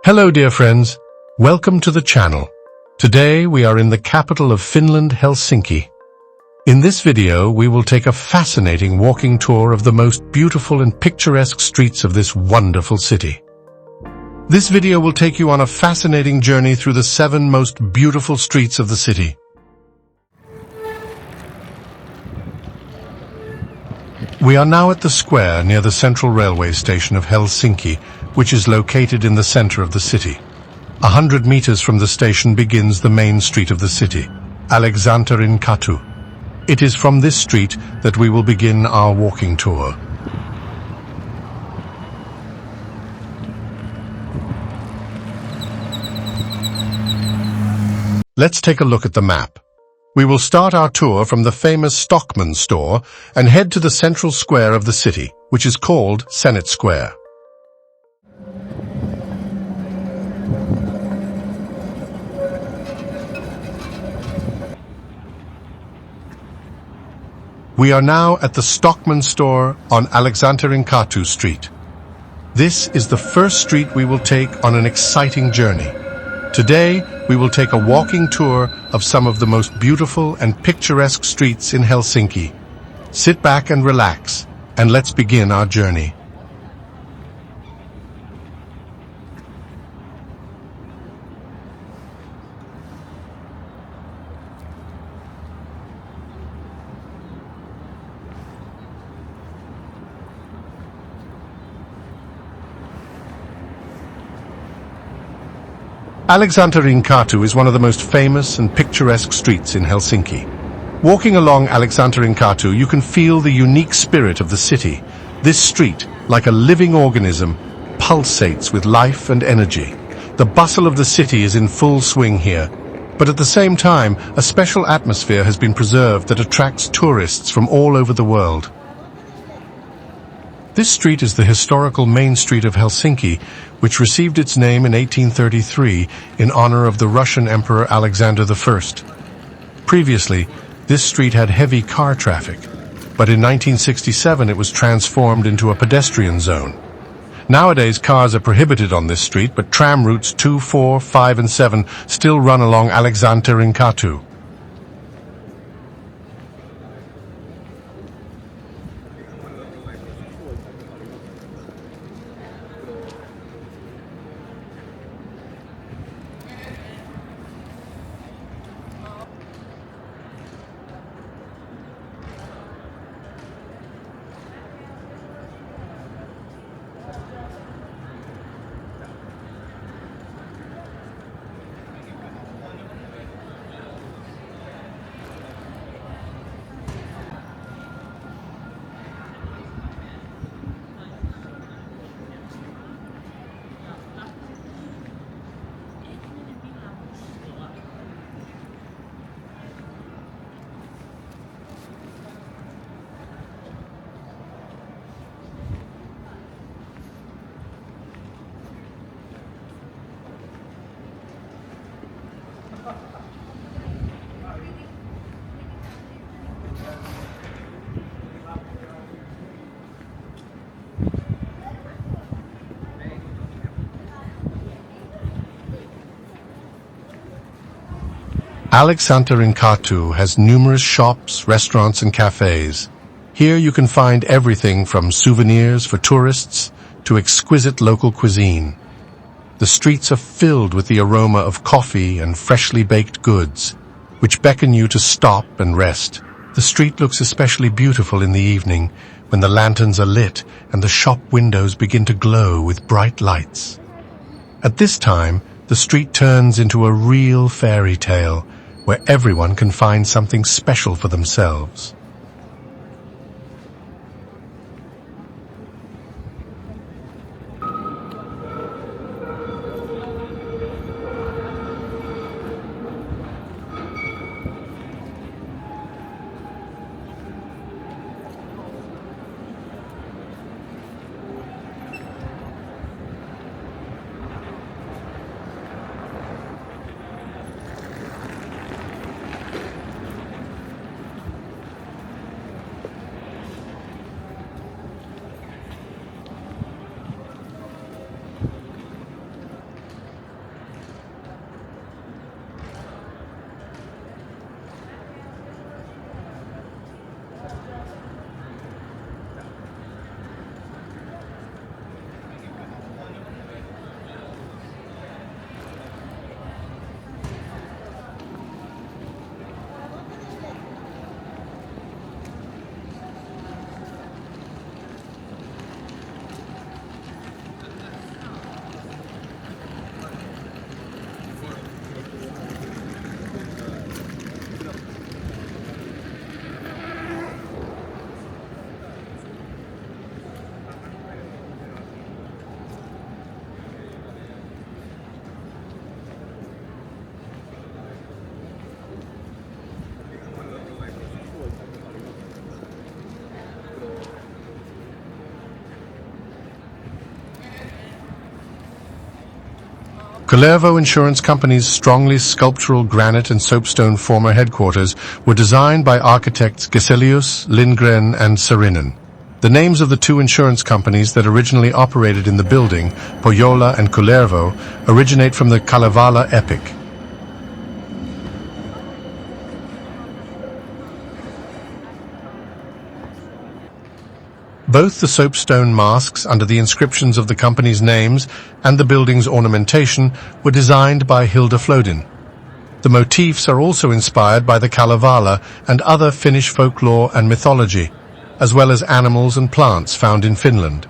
Hello dear friends, welcome to the channel. Today we are in the capital of Finland, Helsinki. In this video we will take a fascinating walking tour of the most beautiful and picturesque streets of this wonderful city. This video will take you on a fascinating journey through the 7 most beautiful streets of the city. We are now at the square near the central railway station of Helsinki, which is located in the center of the city. 100 meters from the station begins the main street of the city, Aleksanterinkatu. It is from this street that we will begin our walking tour. Let's take a look at the map. We will start our tour from the famous Stockmann store and head to the central square of the city, which is called Senate Square. We are now at the Stockmann store on Aleksanterinkatu Street. This is the first street we will take on an exciting journey. Today, we will take a walking tour of some of the most beautiful and picturesque streets in Helsinki. Sit back and relax, and let's begin our journey. Aleksanterinkatu is one of the most famous and picturesque streets in Helsinki. Walking along Aleksanterinkatu, you can feel the unique spirit of the city. This street, like a living organism, pulsates with life and energy. The bustle of the city is in full swing here, but at the same time, a special atmosphere has been preserved that attracts tourists from all over the world. This street is the historical main street of Helsinki, which received its name in 1833 in honor of the Russian Emperor Alexander I. Previously, this street had heavy car traffic, but in 1967 it was transformed into a pedestrian zone. Nowadays, cars are prohibited on this street, but tram routes 2, 4, 5 and 7 still run along Aleksanterinkatu. Aleksanterinkatu has numerous shops, restaurants and cafes. Here you can find everything from souvenirs for tourists to exquisite local cuisine. The streets are filled with the aroma of coffee and freshly baked goods, which beckon you to stop and rest. The street looks especially beautiful in the evening when the lanterns are lit and the shop windows begin to glow with bright lights. At this time, the street turns into a real fairy tale where everyone can find something special for themselves. Kullervo Insurance Company's strongly sculptural granite and soapstone former headquarters were designed by architects Geselius, Lindgren, and Saarinen. The names of the two insurance companies that originally operated in the building, Pohjola and Kullervo, originate from the Kalevala epic. Both the soapstone masks under the inscriptions of the company's names and the building's ornamentation were designed by Hilda Flodin. The motifs are also inspired by the Kalevala and other Finnish folklore and mythology, as well as animals and plants found in Finland.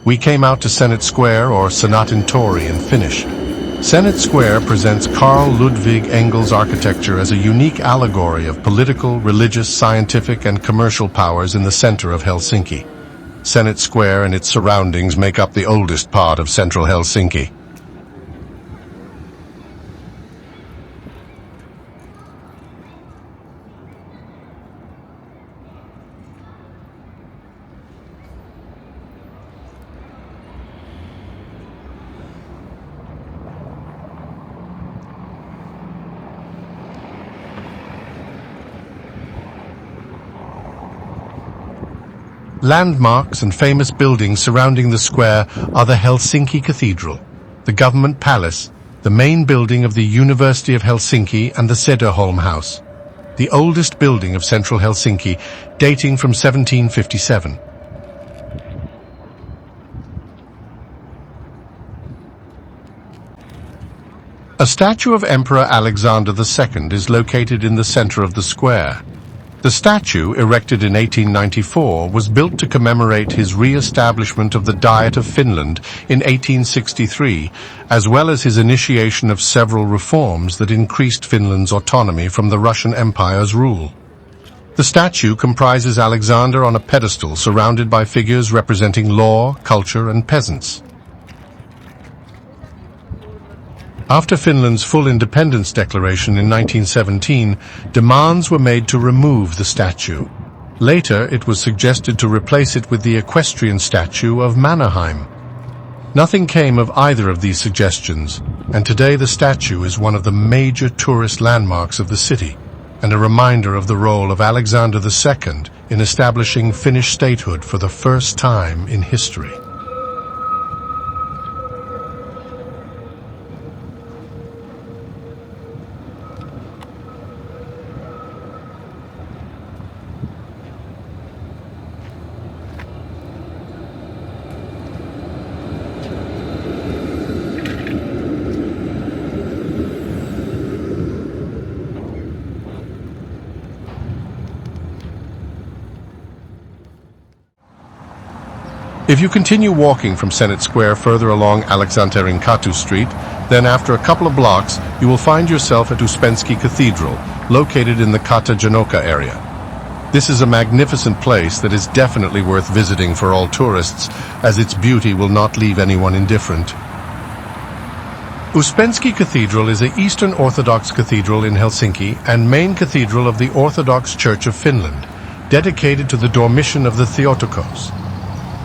We came out to Senate Square, or Senaatintori in Finnish. Senate Square presents Carl Ludwig Engel's architecture as a unique allegory of political, religious, scientific, and commercial powers in the center of Helsinki. Senate Square and its surroundings make up the oldest part of central Helsinki. Landmarks and famous buildings surrounding the square are the Helsinki Cathedral, the government palace, the main building of the University of Helsinki, and the Söderholm House, the oldest building of central Helsinki, dating from 1757. A statue of Emperor Alexander II is located in the center of the square. The statue, erected in 1894, was built to commemorate his re-establishment of the Diet of Finland in 1863, as well as his initiation of several reforms that increased Finland's autonomy from the Russian Empire's rule. The statue comprises Alexander on a pedestal surrounded by figures representing law, culture, and peasants. After Finland's full independence declaration in 1917, demands were made to remove the statue. Later, it was suggested to replace it with the equestrian statue of Mannerheim. Nothing came of either of these suggestions, and today the statue is one of the major tourist landmarks of the city, and a reminder of the role of Alexander II in establishing Finnish statehood for the first time in history. If you continue walking from Senate Square further along Aleksanterinkatu Street, then after a couple of blocks, you will find yourself at Uspenski Cathedral, located in the Kauppatori area. This is a magnificent place that is definitely worth visiting for all tourists, as its beauty will not leave anyone indifferent. Uspenski Cathedral is an Eastern Orthodox cathedral in Helsinki and main cathedral of the Orthodox Church of Finland, dedicated to the Dormition of the Theotokos.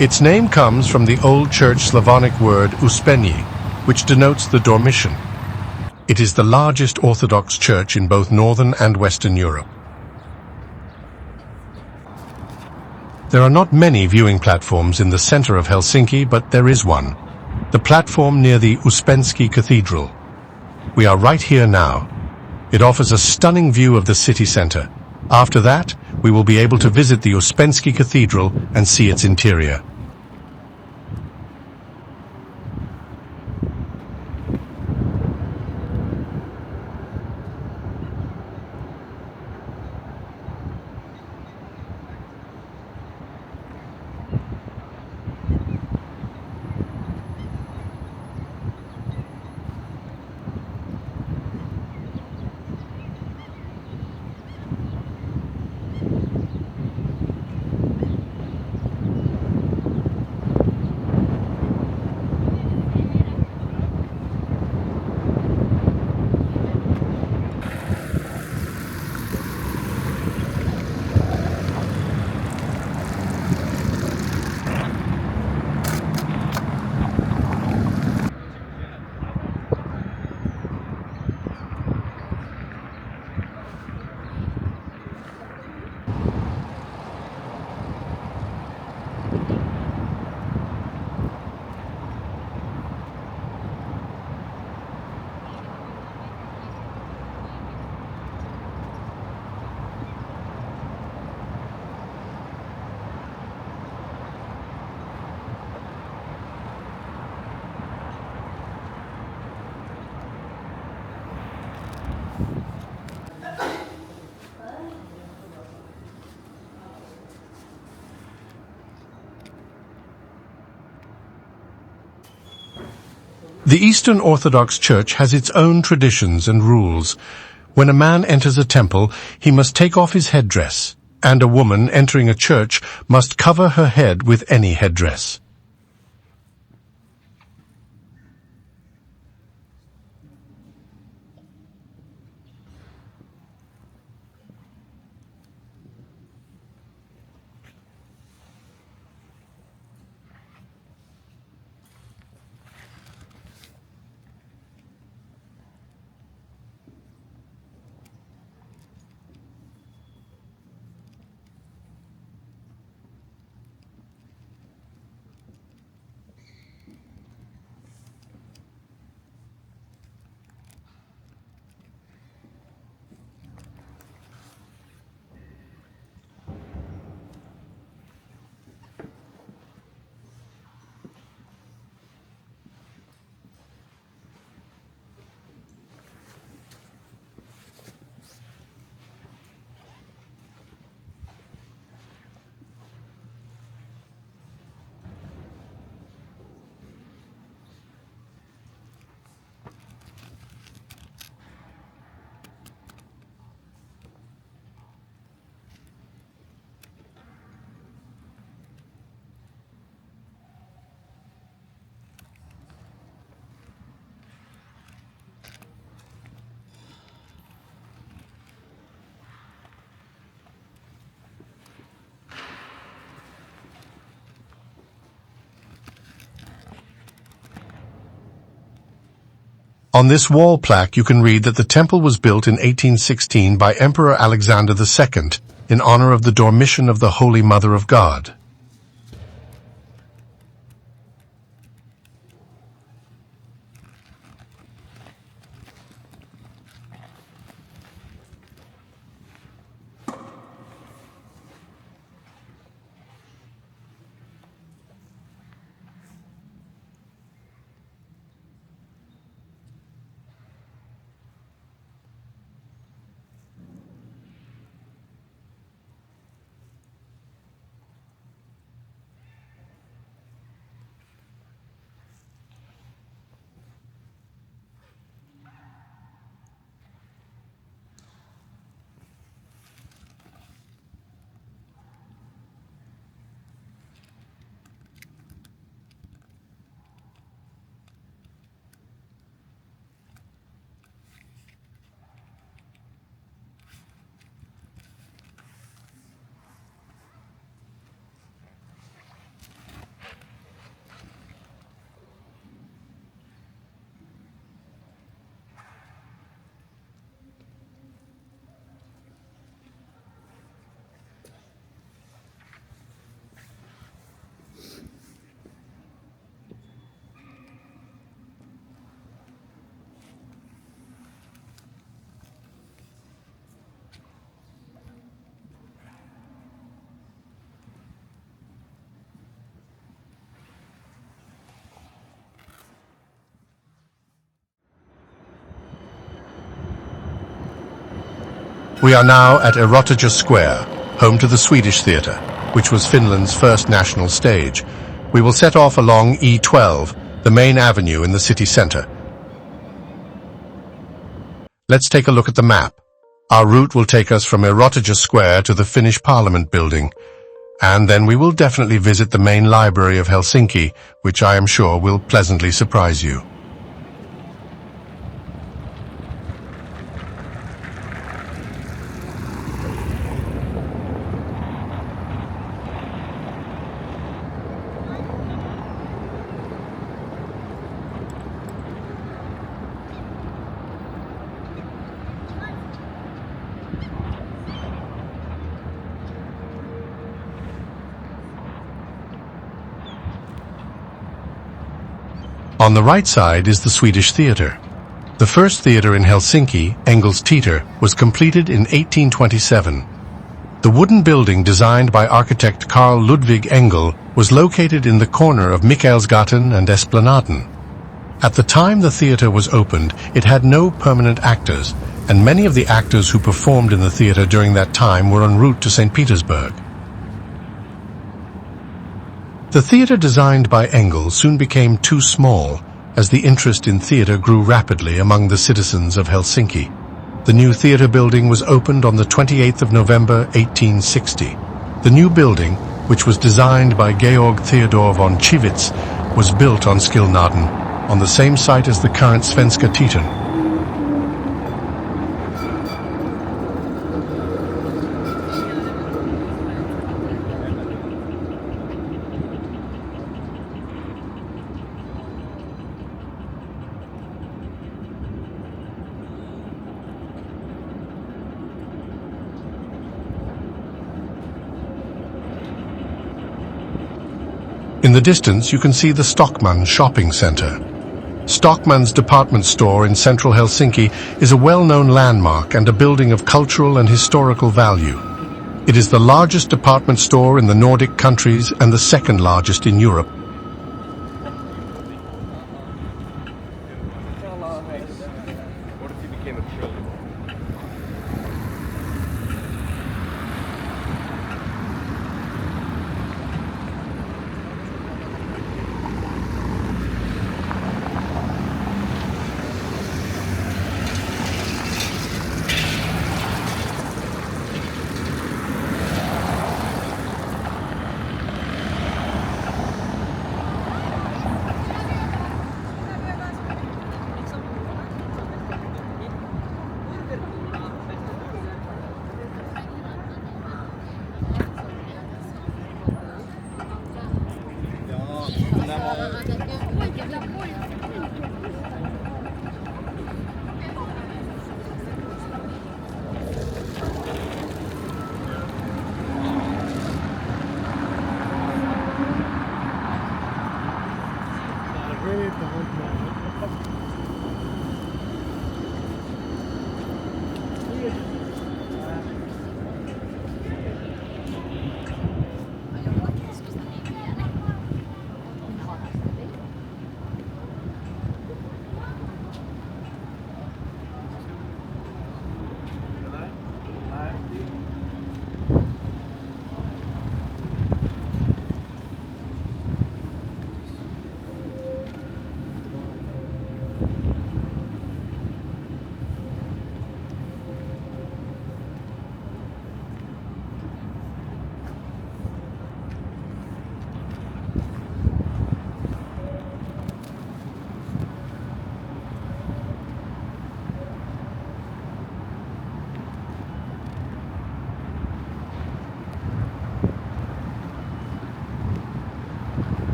Its name comes from the Old Church Slavonic word Uspenie, which denotes the Dormition. It is the largest Orthodox church in both Northern and Western Europe. There are not many viewing platforms in the center of Helsinki, but there is one, the platform near the Uspenski Cathedral. We are right here now. It offers a stunning view of the city center. After that, we will be able to visit the Uspenski Cathedral and see its interior. The Eastern Orthodox Church has its own traditions and rules. When a man enters a temple, he must take off his headdress, and a woman entering a church must cover her head with any headdress. On this wall plaque you can read that the temple was built in 1816 by Emperor Alexander II in honor of the Dormition of the Holy Mother of God. We are now at Erotica Square, home to the Swedish Theatre, which was Finland's first national stage. We will set off along E12, the main avenue in the city centre. Let's take a look at the map. Our route will take us from Erotica Square to the Finnish Parliament building, and then we will definitely visit the main library of Helsinki, which I am sure will pleasantly surprise you. On the right side is the Swedish Theatre. The first theatre in Helsinki, Engels Teater, was completed in 1827. The wooden building designed by architect Carl Ludvig Engel was located in the corner of Mikaelsgatan and Esplanadi. At the time the theatre was opened, it had no permanent actors, and many of the actors who performed in the theatre during that time were en route to St. Petersburg. The theatre designed by Engels soon became too small, as the interest in theatre grew rapidly among the citizens of Helsinki. The new theatre building was opened on the 28th of November 1860. The new building, which was designed by Georg Theodor von Chivitz, was built on Skillnaden, on the same site as the current Svenska Teatern. In the distance, you can see the Stockmann shopping center. Stockmann's department store in central Helsinki is a well-known landmark and a building of cultural and historical value. It is the largest department store in the Nordic countries and the second largest in Europe. What if he became a killer?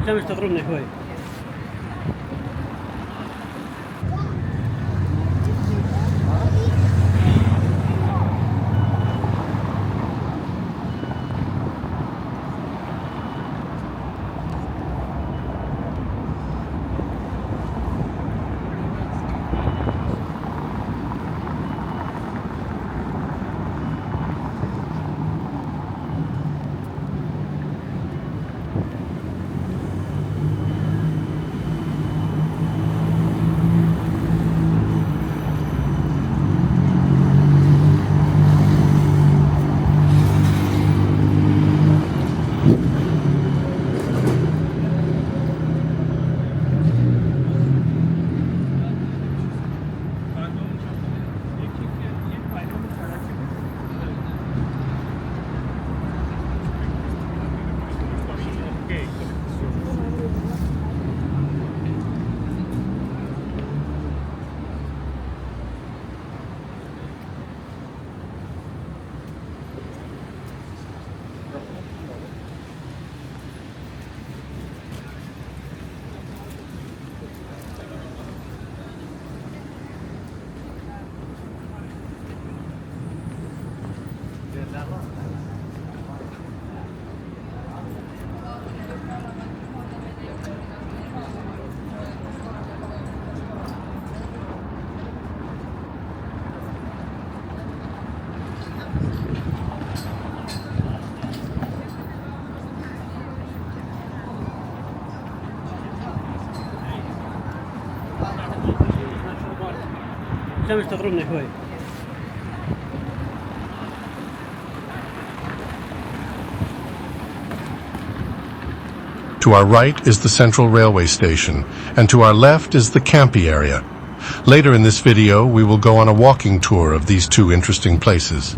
Semmoista runni hui. Semmoista runni hui. To our right is the Central Railway Station, and to our left is the Kamppi area. Later in this video, we will go on a walking tour of these two interesting places.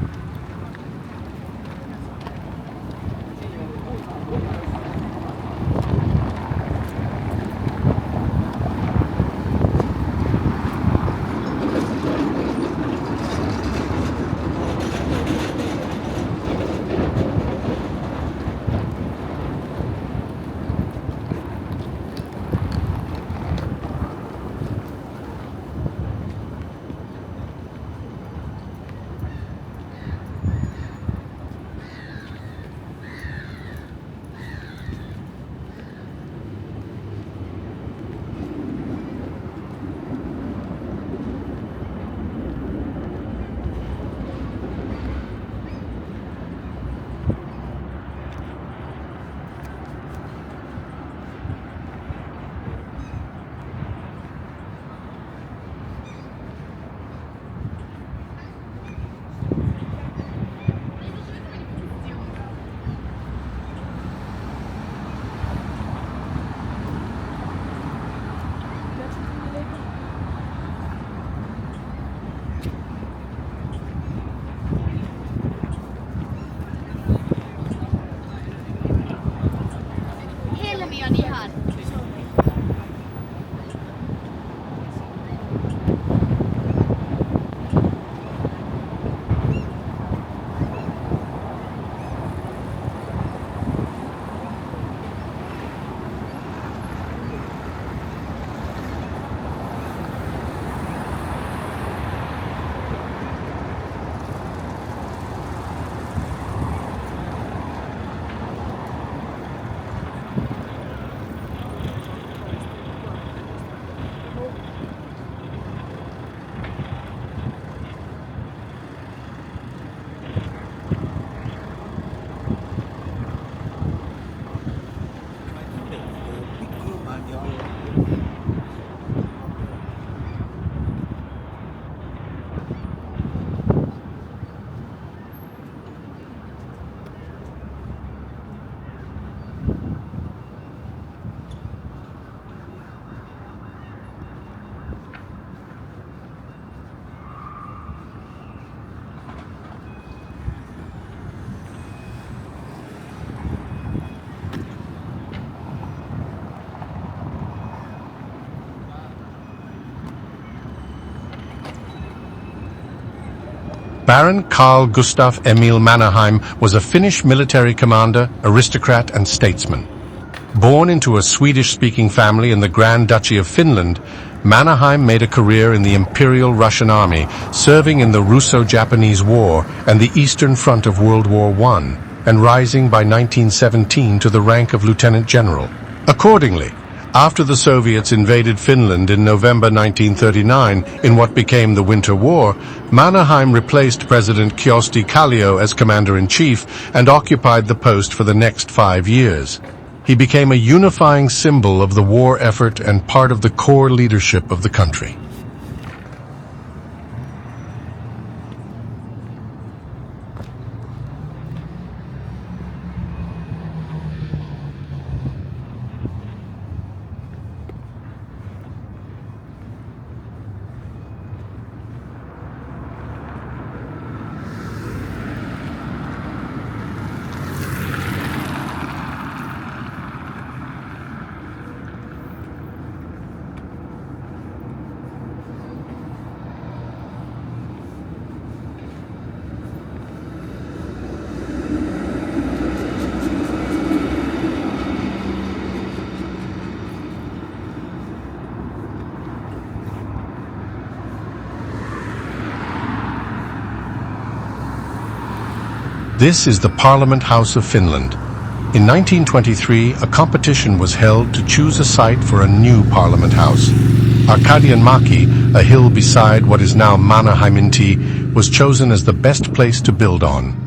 Baron Carl Gustaf Emil Mannerheim was a Finnish military commander, aristocrat and statesman. Born into a Swedish-speaking family in the Grand Duchy of Finland, Mannerheim made a career in the Imperial Russian Army, serving in the Russo-Japanese War and the Eastern Front of World War I, and rising by 1917 to the rank of lieutenant general. Accordingly, after the Soviets invaded Finland in November 1939 in what became the Winter War, Mannerheim replaced President Kyösti Kallio as commander-in-chief and occupied the post for the next 5 years. He became a unifying symbol of the war effort and part of the core leadership of the country. This is the Parliament House of Finland. In 1923, a competition was held to choose a site for a new Parliament House. Arkadianmäki, a hill beside what is now Mannerheimintie, was chosen as the best place to build on.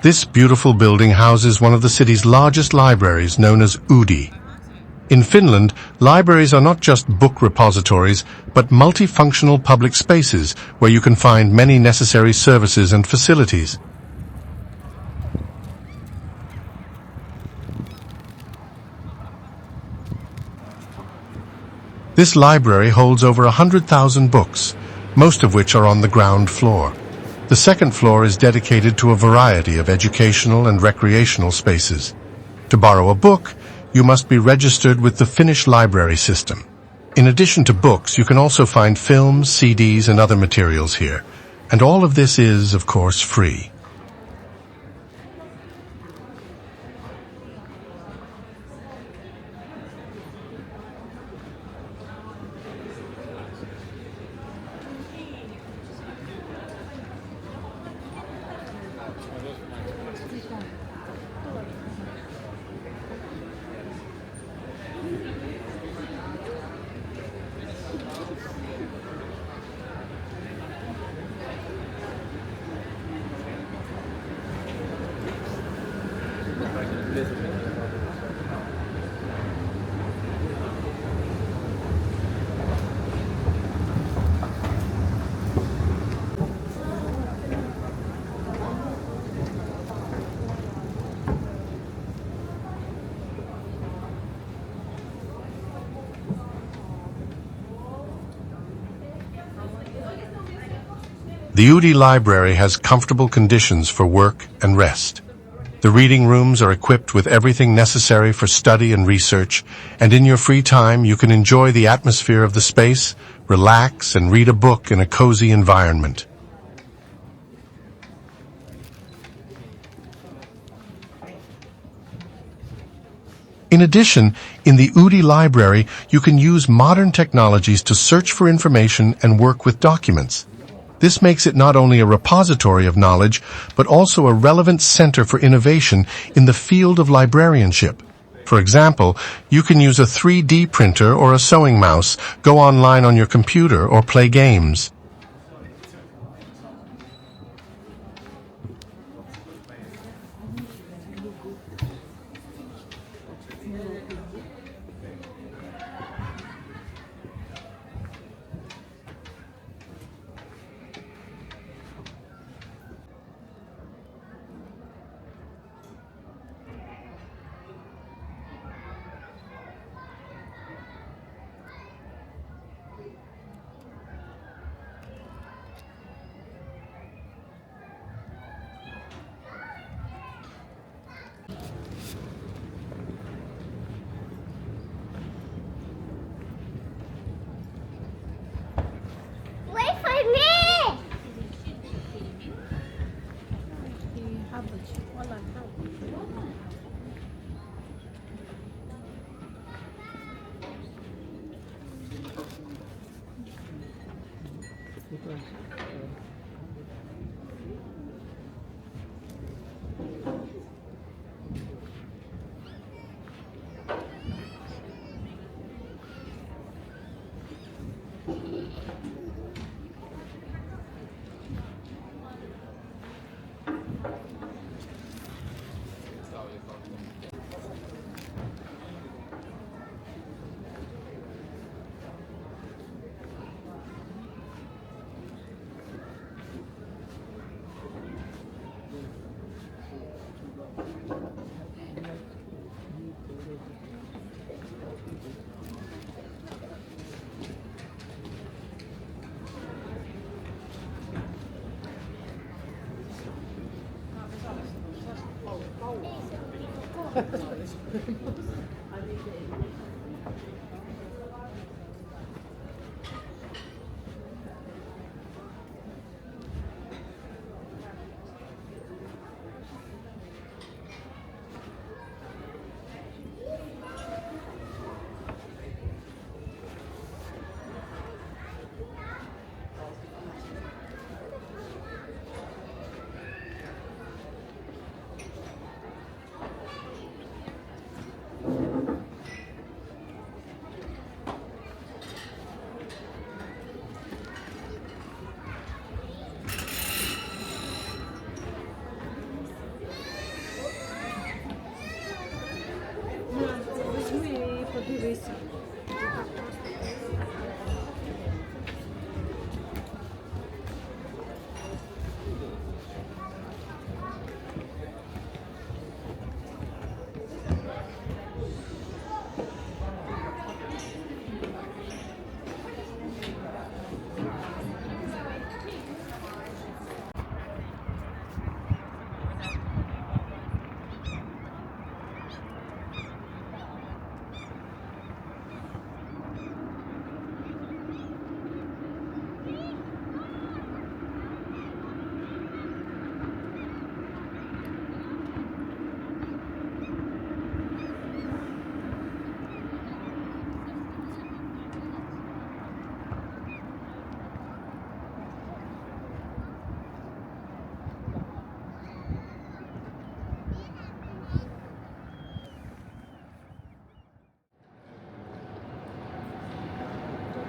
This beautiful building houses one of the city's largest libraries, known as Oodi. In Finland, libraries are not just book repositories, but multifunctional public spaces where you can find many necessary services and facilities. This library holds over 100,000 books, most of which are on the ground floor. The second floor is dedicated to a variety of educational and recreational spaces. To borrow a book, you must be registered with the Finnish library system. In addition to books, you can also find films, CDs, and other materials here. And all of this is, of course, free. The Oodi Library has comfortable conditions for work and rest. The reading rooms are equipped with everything necessary for study and research, and in your free time you can enjoy the atmosphere of the space, relax, and read a book in a cozy environment. In addition, in the Oodi Library, you can use modern technologies to search for information and work with documents. This makes it not only a repository of knowledge, but also a relevant center for innovation in the field of librarianship. For example, you can use a 3D printer or a sewing mouse, go online on your computer, or play games. Wait for me!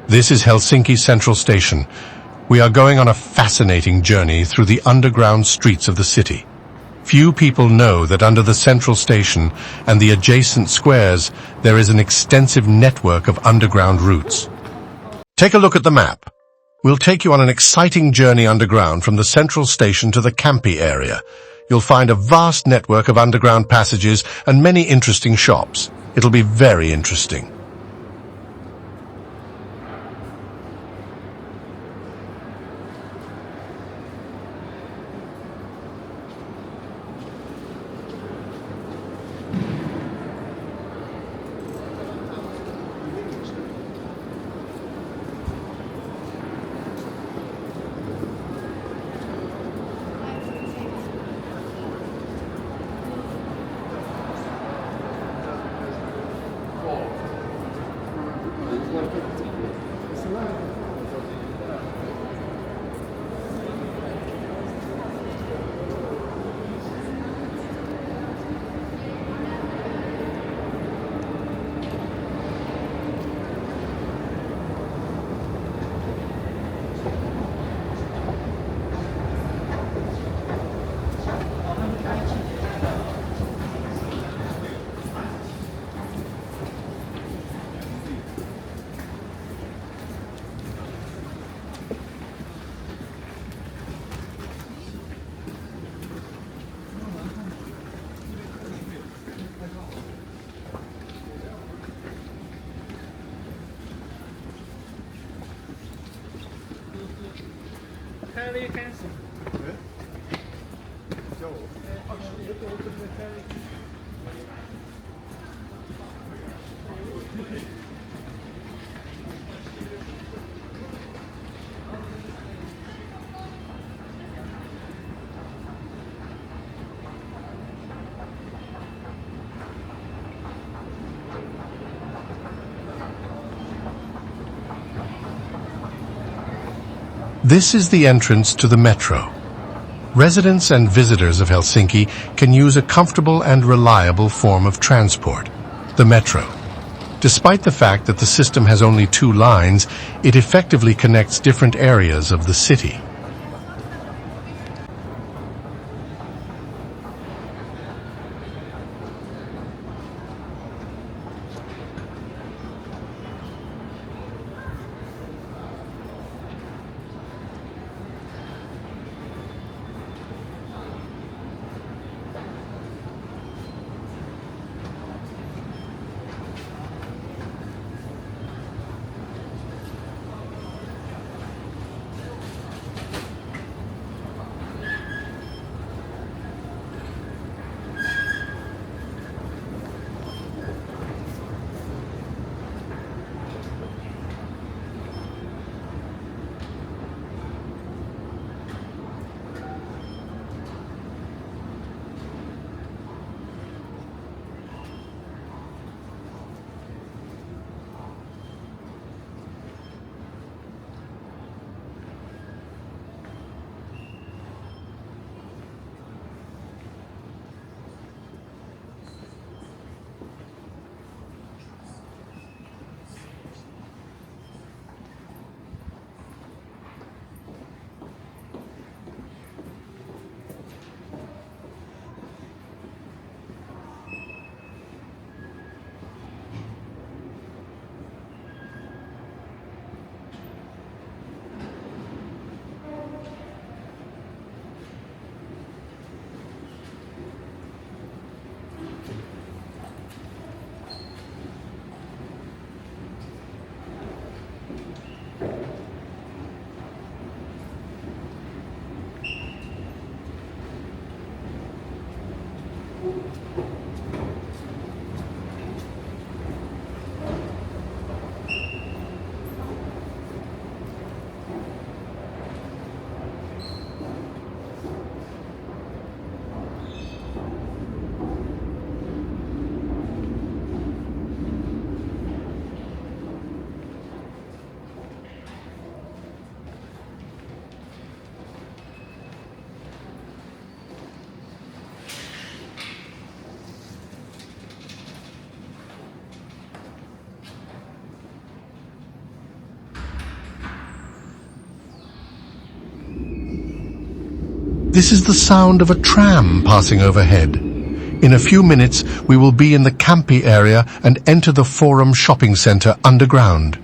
This is Helsinki Central Station. We are going on a fascinating journey through the underground streets of the city. Few people know that under the central station and the adjacent squares, there is an extensive network of underground routes. Take a look at the map. We'll take you on an exciting journey underground from the central station to the Kamppi area. You'll find a vast network of underground passages and many interesting shops. It'll be very interesting. This is the entrance to the metro. Residents and visitors of Helsinki can use a comfortable and reliable form of transport, the metro. Despite the fact that the system has only 2 lines, it effectively connects different areas of the city. This is the sound of a tram passing overhead. In a few minutes, we will be in the Kamppi area and enter the Forum shopping centre underground.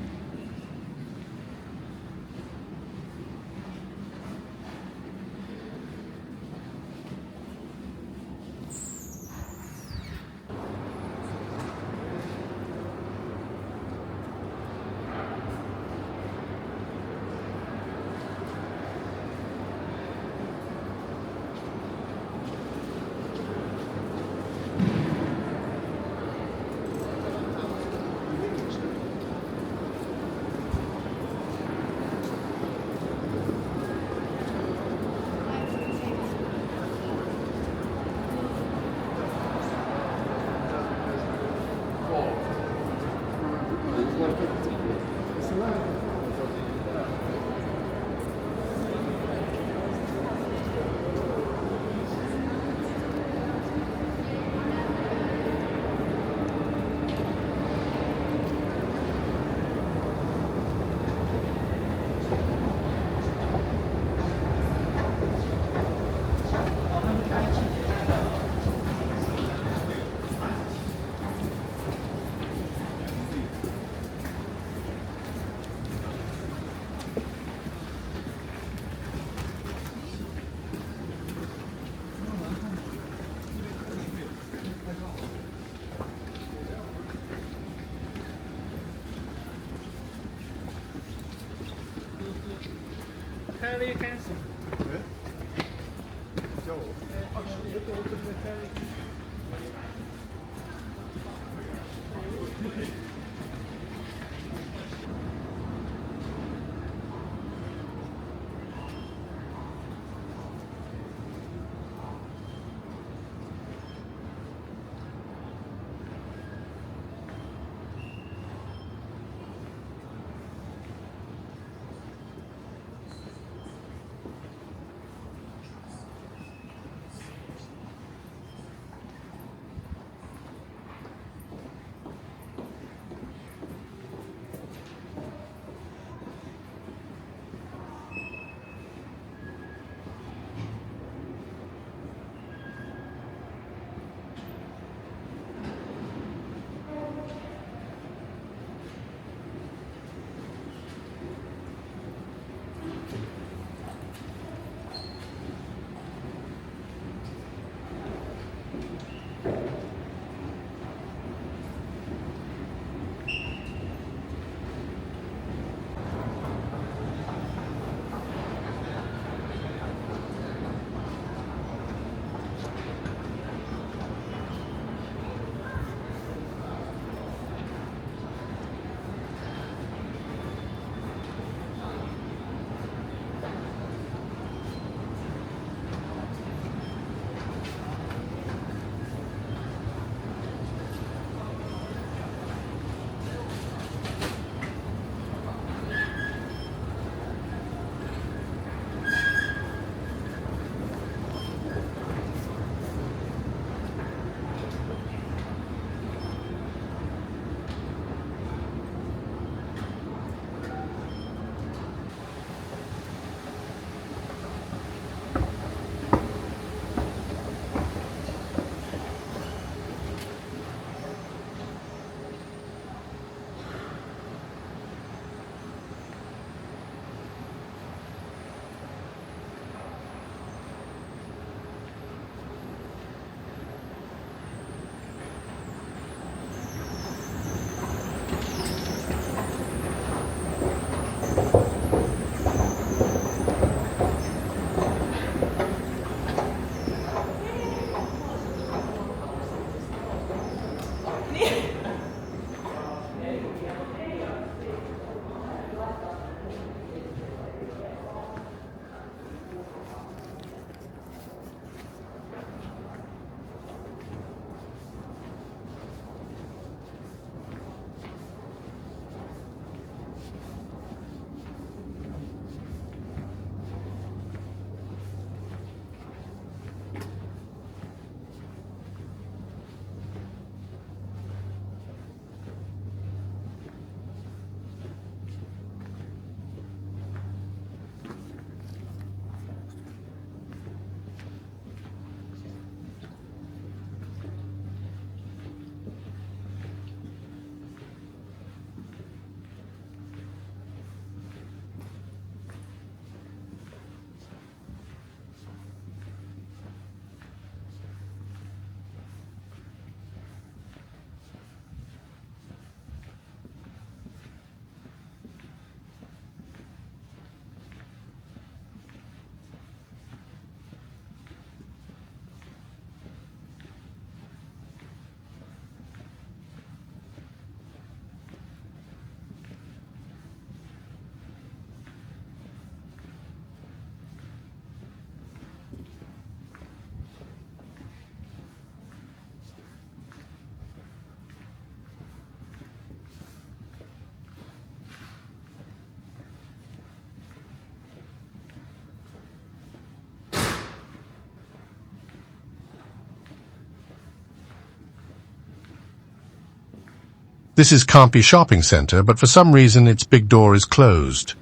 This is Kamppi shopping center, but for some reason its big door is closed.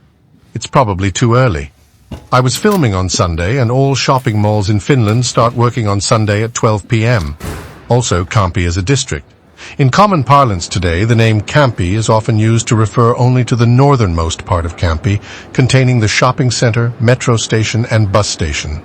It's probably too early. I was filming on Sunday, and all shopping malls in Finland start working on Sunday at 12 p.m. Also, Kamppi is a district. In common parlance today, the name Kamppi is often used to refer only to the northernmost part of Kamppi, containing the shopping center, metro station, and bus station.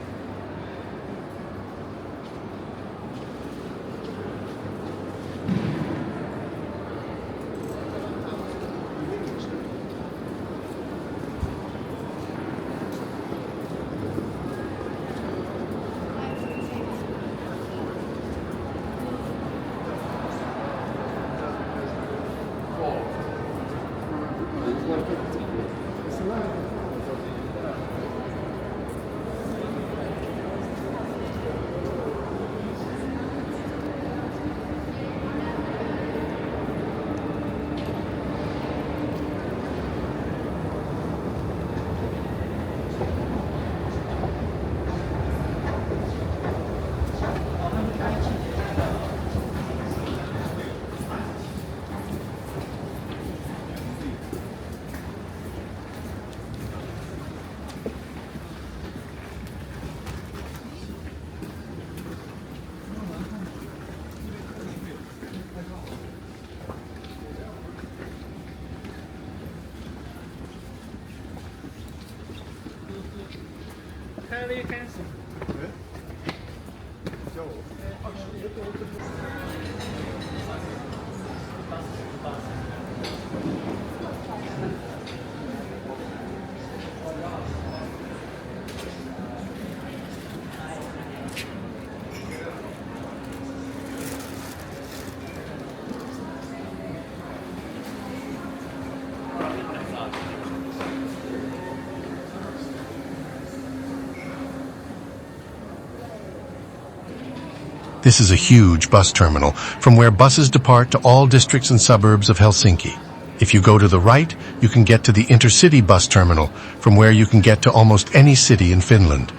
This is a huge bus terminal from where buses depart to all districts and suburbs of Helsinki. If you go to the right, you can get to the intercity bus terminal, from where you can get to almost any city in Finland.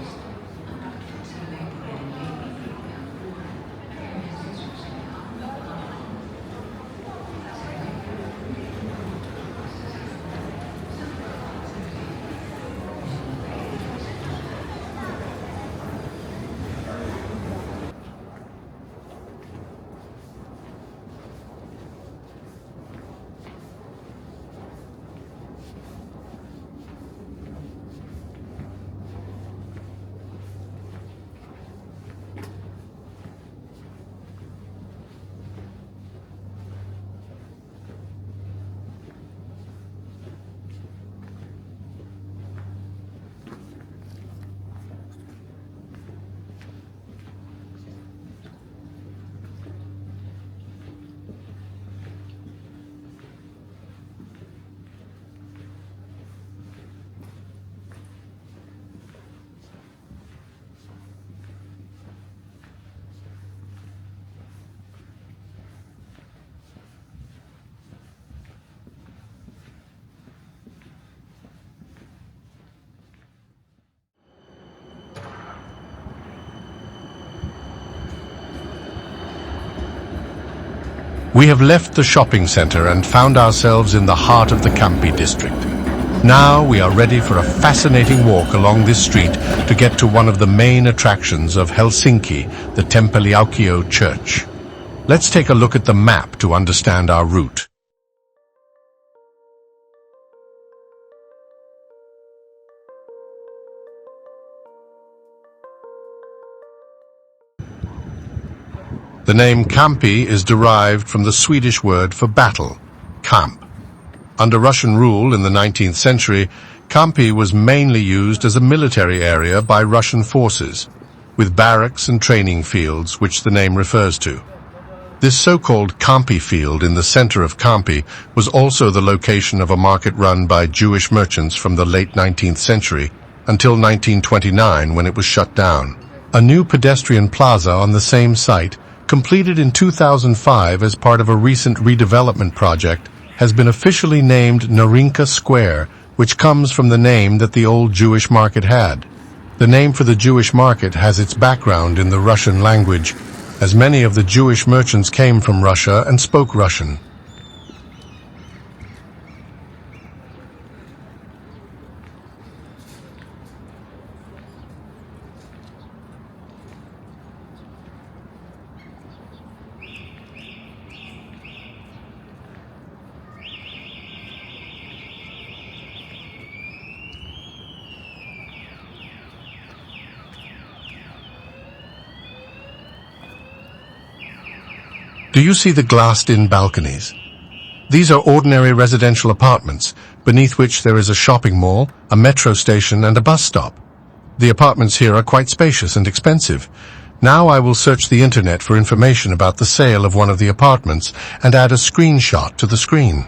We have left the shopping center and found ourselves in the heart of the Kamppi district. Now we are ready for a fascinating walk along this street to get to one of the main attractions of Helsinki, the Temppeliaukio church. Let's take a look at the map to understand our route. The name Kamppi is derived from the Swedish word for battle, camp. Under Russian rule in the 19th century, Kamppi was mainly used as a military area by Russian forces, with barracks and training fields, which the name refers to. This so-called Kamppi field in the center of Kamppi was also the location of a market run by Jewish merchants from the late 19th century until 1929, when it was shut down. A new pedestrian plaza on the same site, completed in 2005 as part of a recent redevelopment project, has been officially named Narinka Square, which comes from the name that the old Jewish market had. The name for the Jewish market has its background in the Russian language, as many of the Jewish merchants came from Russia and spoke Russian. Do you see the glassed-in balconies? These are ordinary residential apartments, beneath which there is a shopping mall, a metro station, and a bus stop. The apartments here are quite spacious and expensive. Now I will search the internet for information about the sale of one of the apartments and add a screenshot to the screen.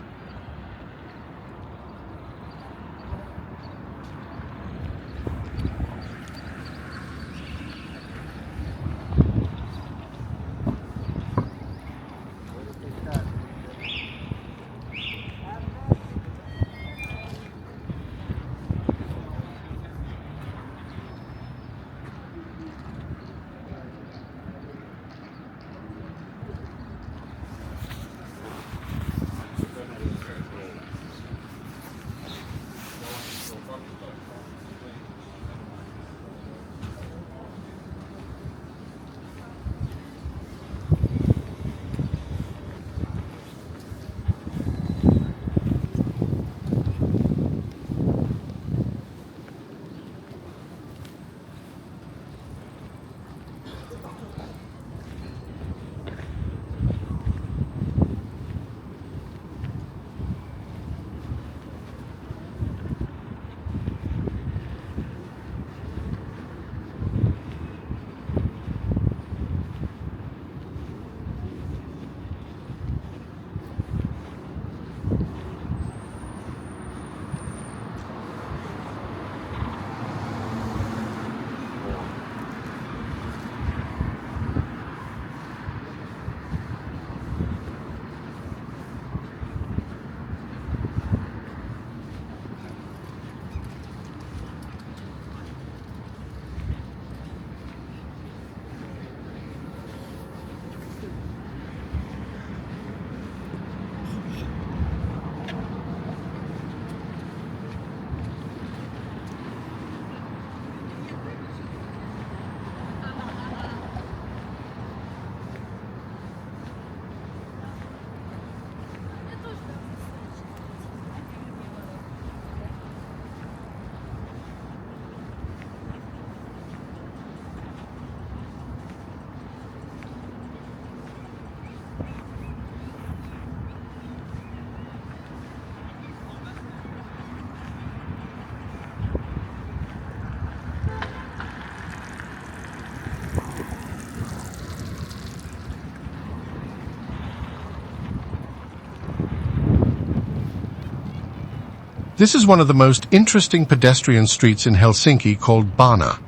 This is one of the most interesting pedestrian streets in Helsinki called Bana.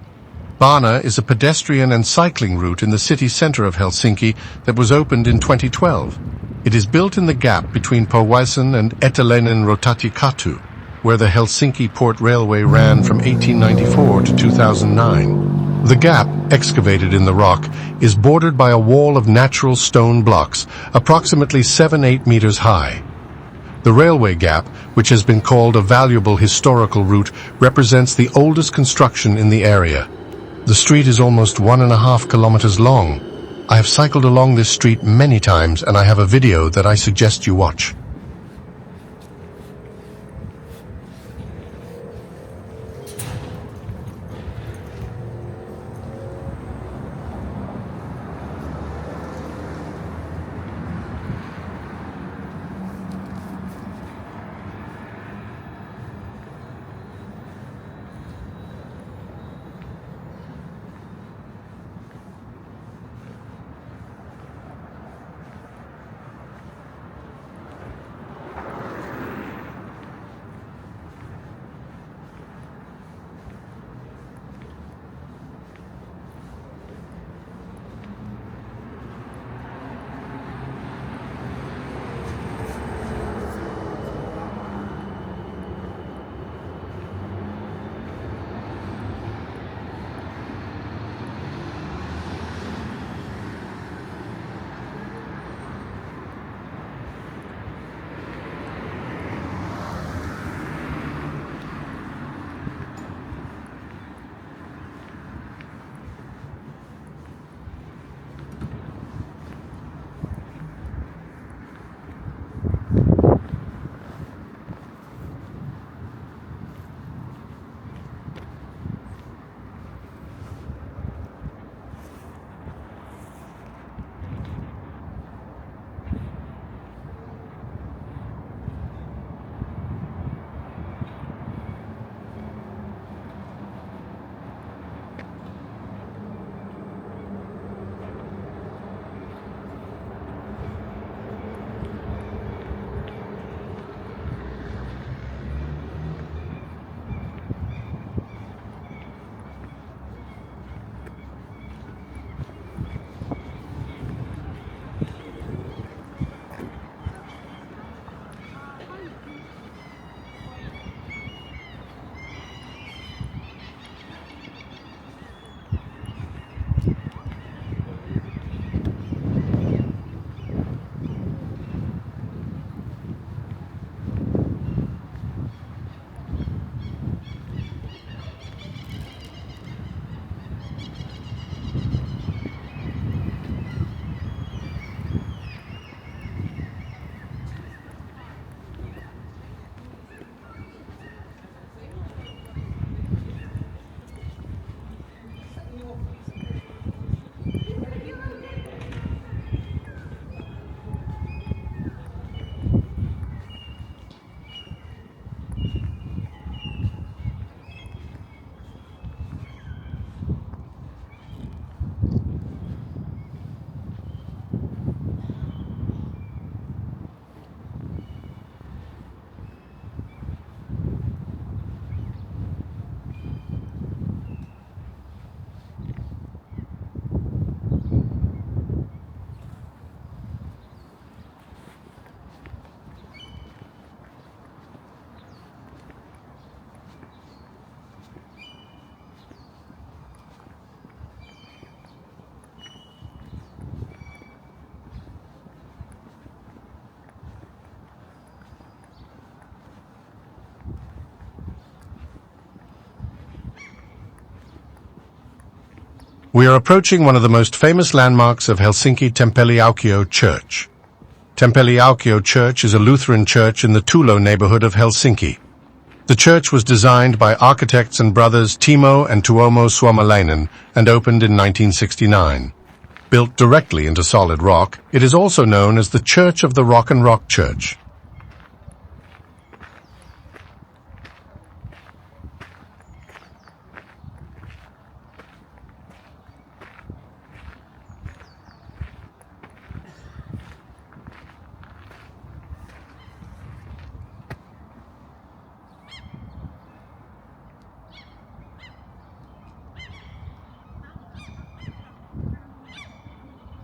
Bana is a pedestrian and cycling route in the city center of Helsinki that was opened in 2012. It is built in the gap between Pohjoisen and Eteläinen-Katu, where the Helsinki Port Railway ran from 1894 to 2009. The gap, excavated in the rock, is bordered by a wall of natural stone blocks, approximately 7-8 meters high. The railway gap, which has been called a valuable historical route, represents the oldest construction in the area. The street is almost 1.5 kilometers long. I have cycled along this street many times, and I have a video that I suggest you watch. We are approaching one of the most famous landmarks of Helsinki, Temppeli-Aukio Church. Temppeli-Aukio Church is a Lutheran church in the Tulo neighborhood of Helsinki. The church was designed by architects and brothers Timo and Tuomo Suomalainen and opened in 1969. Built directly into solid rock, it is also known as the Church of the Rock and Rock Church.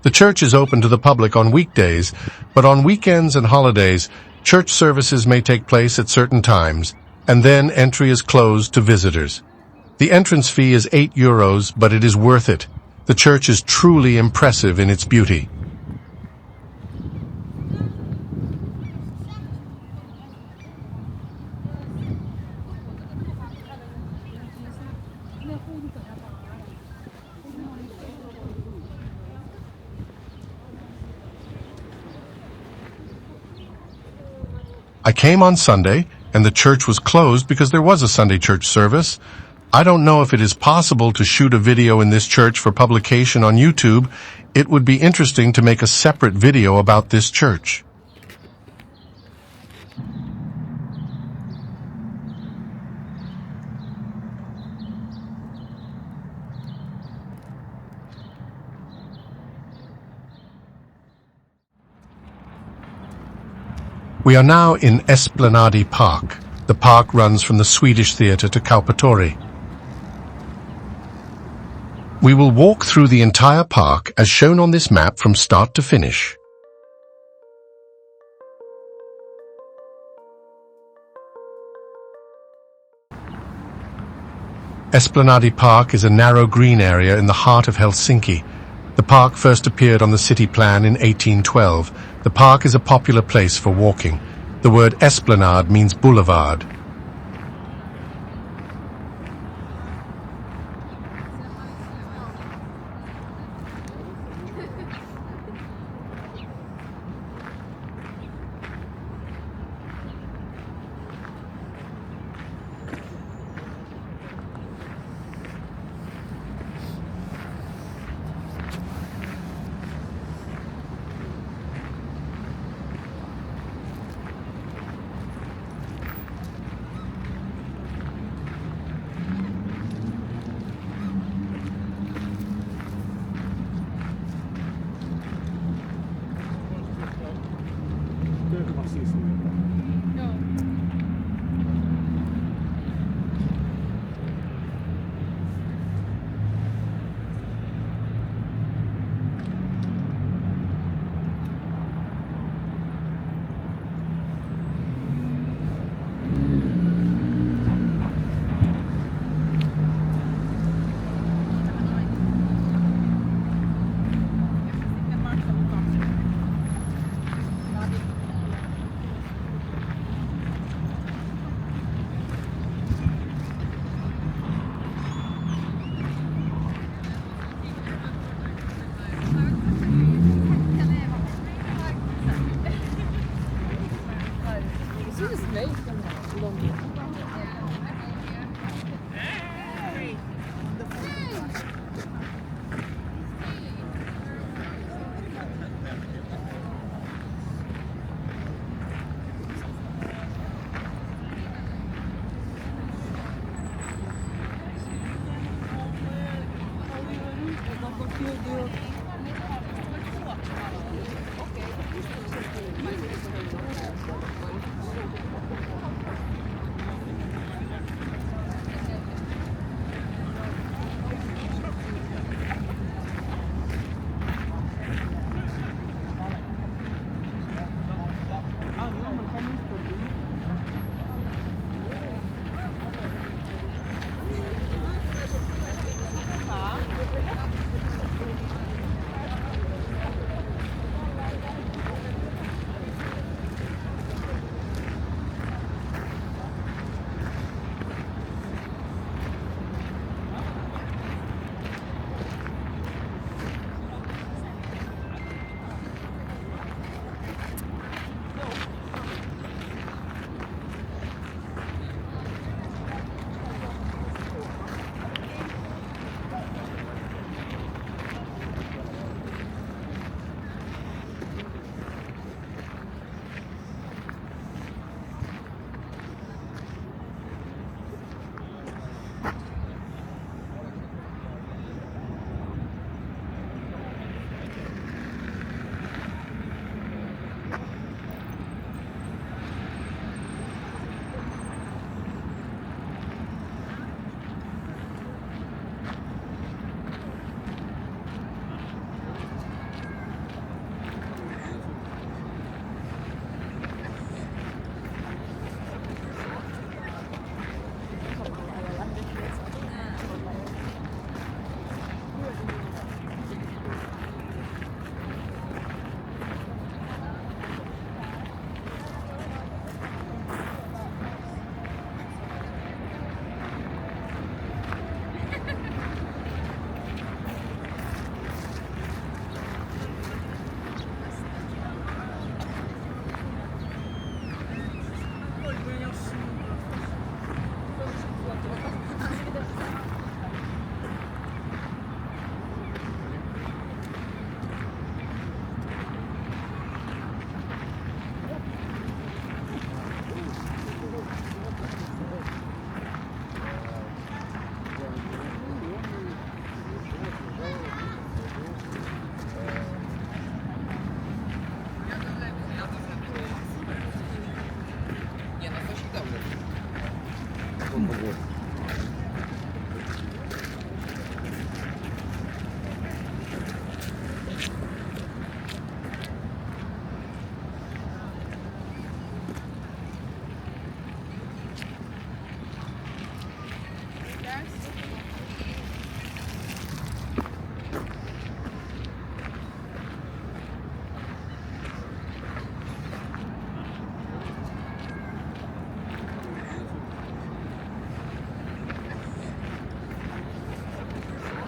The church is open to the public on weekdays, but on weekends and holidays, church services may take place at certain times, and then entry is closed to visitors. The entrance fee is €8, but it is worth it. The church is truly impressive in its beauty. I came on Sunday, and the church was closed because there was a Sunday church service. I don't know if it is possible to shoot a video in this church for publication on YouTube. It would be interesting to make a separate video about this church. We are now in Esplanadi Park. The park runs from the Swedish Theatre to Kauppatori. We will walk through the entire park as shown on this map from start to finish. Esplanadi Park is a narrow green area in the heart of Helsinki. The park first appeared on the city plan in 1812. The park is a popular place for walking. The word esplanade means boulevard.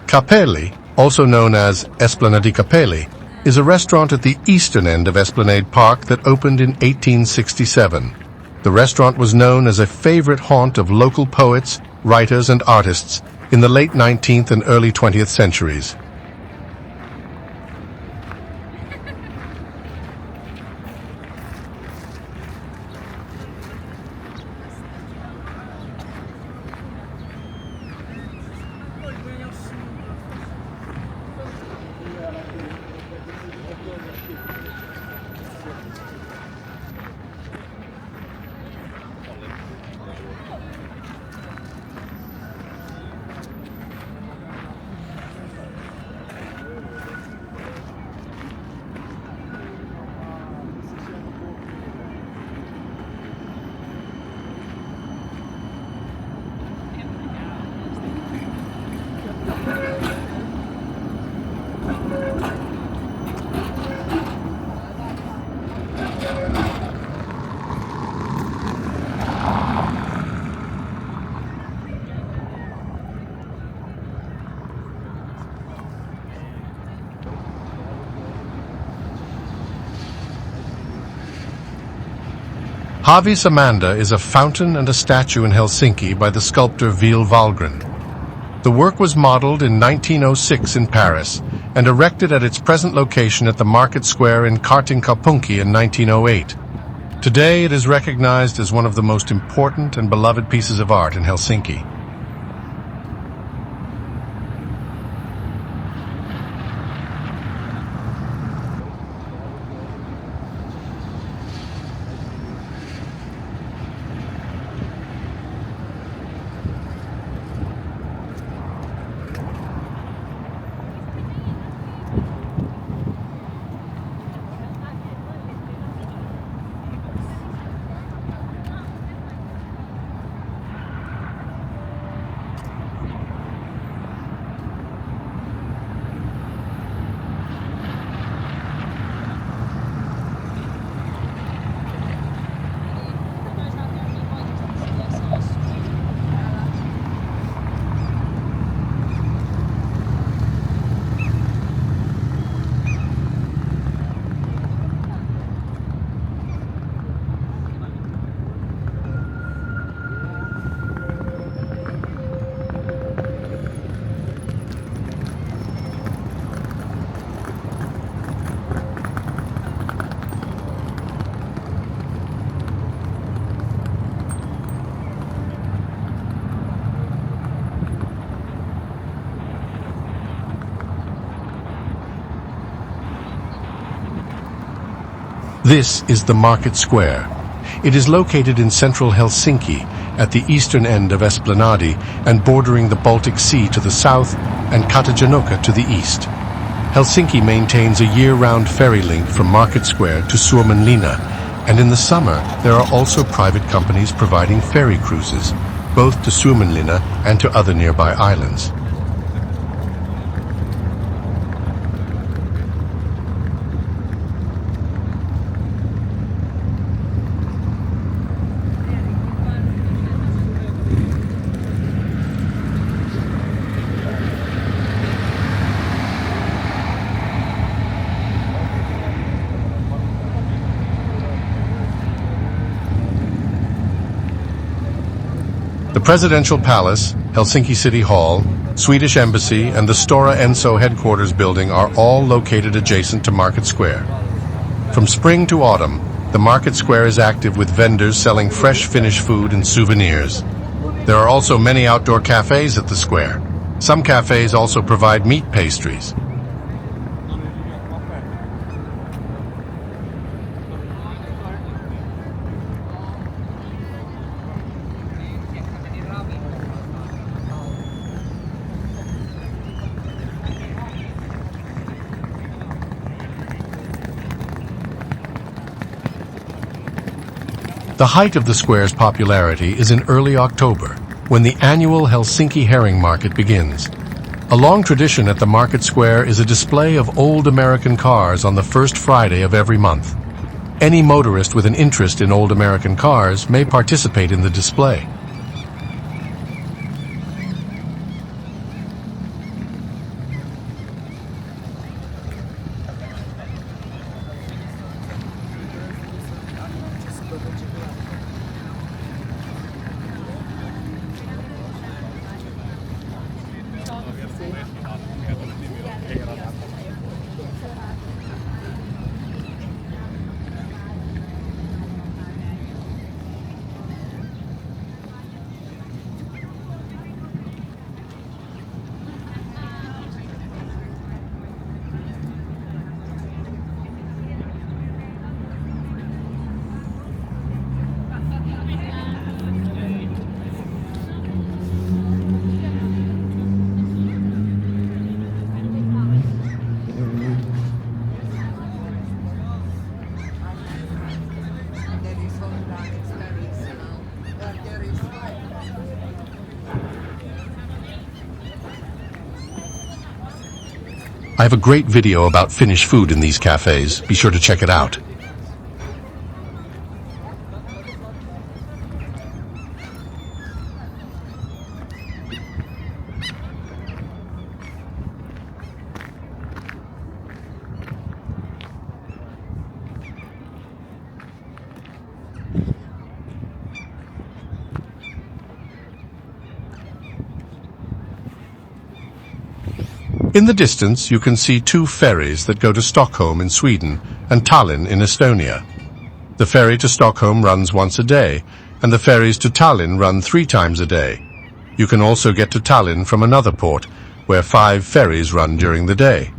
Capelli, also known as Esplanadi Capelli, is a restaurant at the eastern end of Esplanade Park that opened in 1867. The restaurant was known as a favorite haunt of local poets, writers, and artists in the late 19th and early 20th centuries. Havis Amanda is a fountain and a statue in Helsinki by the sculptor Ville Wahlgren. The work was modeled in 1906 in Paris and erected at its present location at the market square in Kaupunki in 1908. Today it is recognized as one of the most important and beloved pieces of art in Helsinki. This is the market square. It is located in central Helsinki, at the eastern end of Esplanadi and bordering the Baltic Sea to the south and Kauppatori to the east. Helsinki maintains a year-round ferry link from Market Square to Suomenlinna, and in the summer there are also private companies providing ferry cruises, both to Suomenlinna and to other nearby islands. The Presidential Palace, Helsinki City Hall, Swedish Embassy, and the Stora Enso headquarters building are all located adjacent to Market Square. From spring to autumn, the Market Square is active with vendors selling fresh Finnish food and souvenirs. There are also many outdoor cafes at the square. Some cafes also provide meat pastries. The height of the square's popularity is in early October, when the annual Helsinki herring market begins. A long tradition at the market square is a display of old American cars on the first Friday of every month. Any motorist with an interest in old American cars may participate in the display. I have a great video about Finnish food in these cafes. Be sure to check it out. In the distance, you can see two ferries that go to Stockholm in Sweden and Tallinn in Estonia. The ferry to Stockholm runs once a day, and the ferries to Tallinn run 3 times a day. You can also get to Tallinn from another port, where 5 ferries run during the day.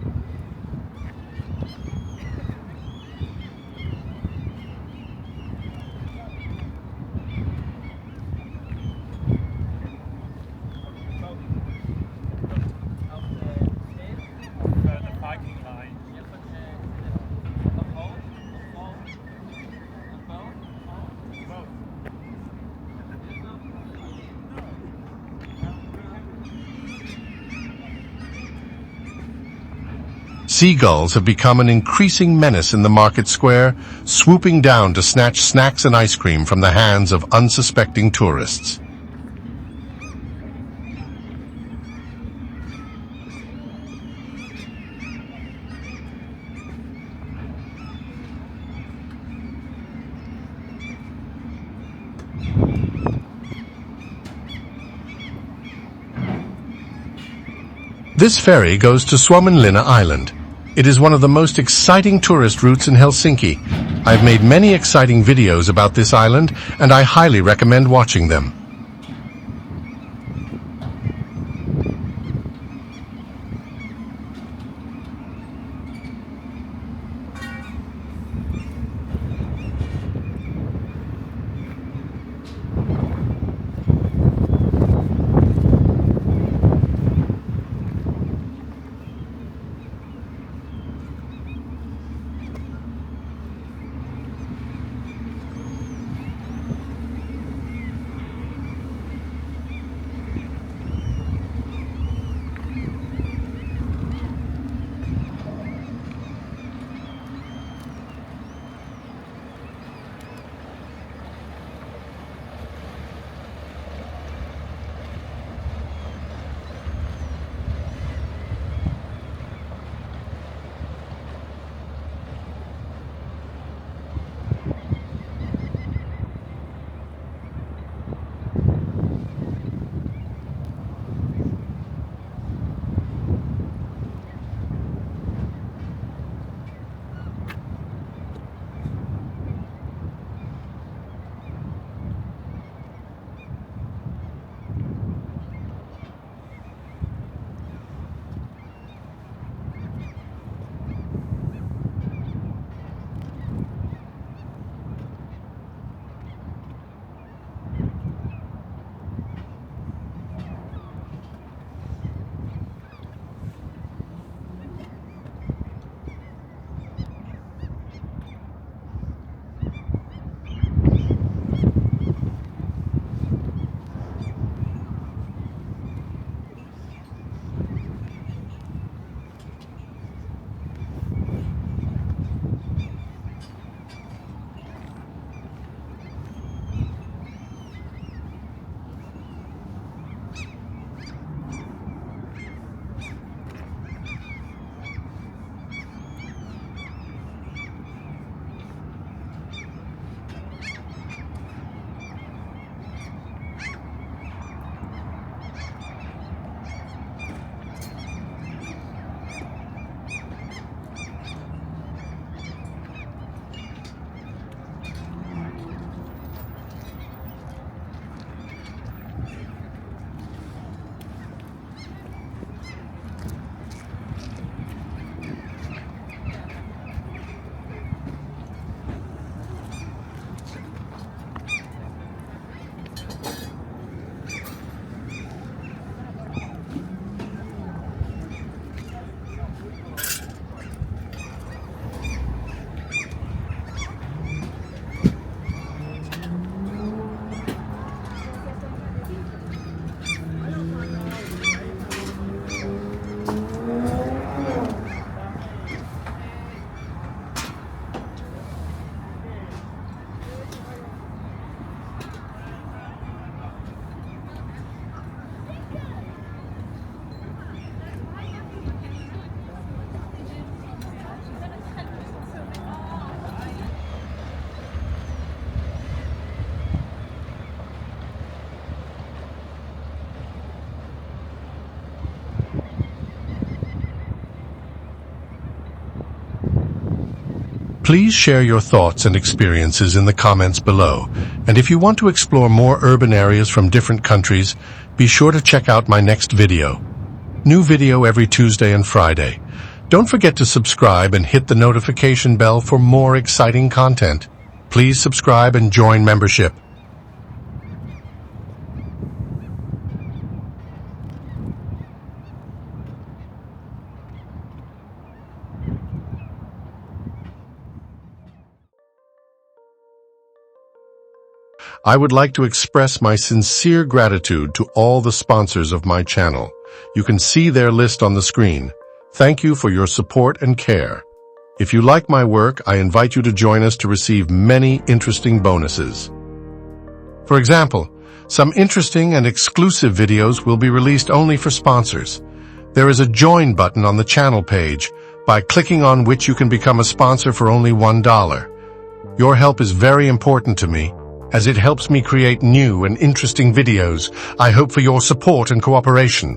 Seagulls have become an increasing menace in the market square, swooping down to snatch snacks and ice cream from the hands of unsuspecting tourists. This ferry goes to Suomenlinna Island. It is one of the most exciting tourist routes in Helsinki. I've made many exciting videos about this island, and I highly recommend watching them. Please share your thoughts and experiences in the comments below. And if you want to explore more urban areas from different countries, be sure to check out my next video. New video every Tuesday and Friday. Don't forget to subscribe and hit the notification bell for more exciting content. Please subscribe and join membership. I would like to express my sincere gratitude to all the sponsors of my channel. You can see their list on the screen. Thank you for your support and care. If you like my work, I invite you to join us to receive many interesting bonuses. For example, some interesting and exclusive videos will be released only for sponsors. There is a join button on the channel page, by clicking on which you can become a sponsor for only $1. Your help is very important to me, as it helps me create new and interesting videos. I hope for your support and cooperation.